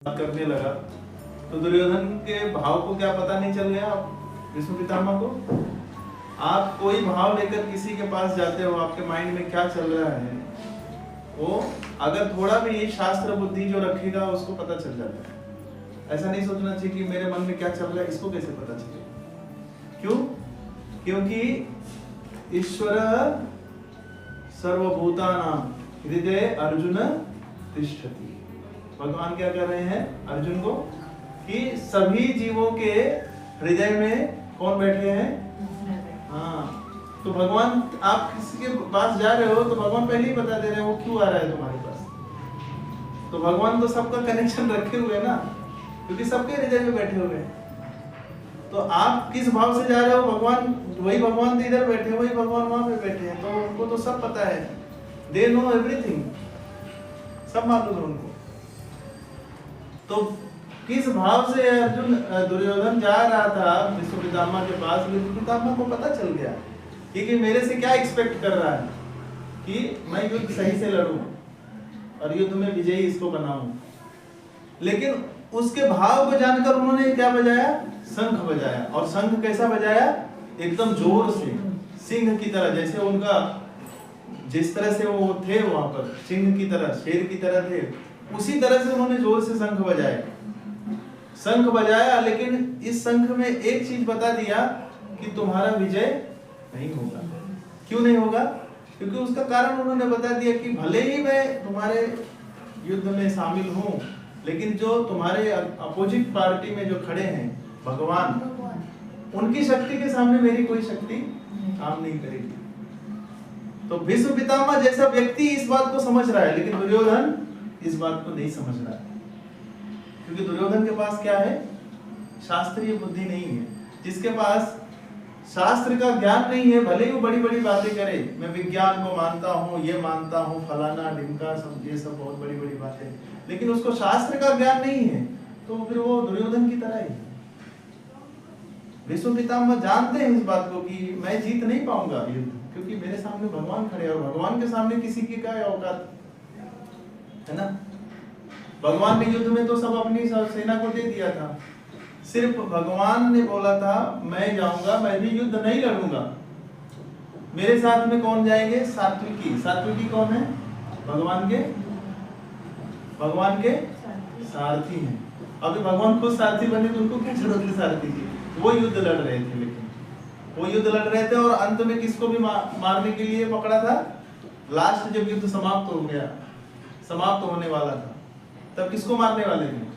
करने लगा तो दुर्योधन के भाव को क्या पता नहीं चल गया भीष्म पितामह को? आप कोई भाव लेकर किसी के पास जाते हो, आपके माइंड में क्या चल रहा है वो अगर थोड़ा भी शास्त्र बुद्धि जो रखेगा उसको पता चल जाता है। ऐसा नहीं सोचना चाहिए कि मेरे मन में क्या चल रहा है इसको कैसे पता चलेगा। क्यों? क्योंकि ईश्वर सर्वभूतानां हृदय अर्जुन तिष्ठति। भगवान क्या कर रहे हैं अर्जुन को कि सभी जीवों के हृदय में कौन बैठे हैं? हाँ, तो भगवान आप किसी के पास जा रहे हो तो भगवान पहले ही बता दे रहे हैं वो क्यों आ रहा है तुम्हारे पास। तो भगवान तो सबका कनेक्शन रखे हुए हैं ना, क्योंकि सबके हृदय में बैठे हुए हैं। तो आप किस भाव से जा रहे हो, भगवान वही भगवान तो इधर बैठे, वही भगवान वहां पे बैठे हैं, तो उनको तो सब पता है। दे नो एवरीथिंग, सब मालूम है उनको। तो किस भाव से अर्जुन दुर्योधन जा रहा था भीष्म पितामह के पास, भीष्म पितामह को पता चल गया कि मेरे से क्या एक्सपेक्ट कर रहा है कि मैं युद्ध सही से लड़ूं और युद्ध में विजयी इसको बनाऊं। लेकिन उसके भाव को जानकर उन्होंने क्या बजाया? शंख बजाया। और शंख कैसा बजाया? एकदम जोर से, सिंह की तरह। जैसे उनका जिस तरह से वो थे वहां पर सिंह की तरह, शेर की तरह थे, उसी तरह से उन्होंने जोर से शंख बजाया। शंख बजाया, लेकिन इस शंख में एक चीज बता दिया कि तुम्हारा विजय नहीं होगा। क्यों नहीं होगा? क्योंकि उसका कारण उन्होंने बता दिया कि भले ही मैं तुम्हारे युद्ध में शामिल हूं, लेकिन जो तुम्हारे अपोजिट पार्टी में जो खड़े हैं भगवान, उनकी शक्ति के सामने मेरी कोई शक्ति काम नहीं करेगी। तो भीष्म पितामह जैसा व्यक्ति इस बात को समझ रहा है, लेकिन दुर्योधन इस बात को नहीं समझ रहा है। क्योंकि दुर्योधन के पास क्या है? शास्त्रीय बुद्धि नहीं है। जिसके पास शास्त्र का ज्ञान नहीं है, भले ही वो बड़ी बड़ी बातें करे, मैं विज्ञान को मानता हूँ, ये मानता हूँ, फलाना ढिमका, सब ये सब बहुत बड़ी बड़ी बातें, लेकिन उसको शास्त्र का ज्ञान नहीं है, तो फिर वो दुर्योधन की तरह ही। भीष्म पितामह जानते हैं इस बात को कि मैं जीत नहीं पाऊंगा युद्ध, क्योंकि मेरे सामने भगवान खड़े हैं, और भगवान के सामने किसी की क्या औकात है ना। भगवान ने युद्ध में तो सब अपनी सेना को दे दिया था, सिर्फ भगवान ने बोला था मैं जाऊंगा, मैं भी युद्ध नहीं लड़ूंगा। मेरे साथ में कौन जाएंगे? सात्विकी। सात्विकी कौन है? भगवान के सारथी हैं। अभी भगवान खुद सारथी बने तो उनको क्या जरूरत है सारथी की? वो युद्ध लड़ रहे थे, लेकिन वो युद्ध लड़ रहे थे और अंत में किसको भी मारने के लिए पकड़ा था? लास्ट जब युद्ध समाप्त हो गया, समाप्त होने वाला था, तब किसको मारने वाले थे?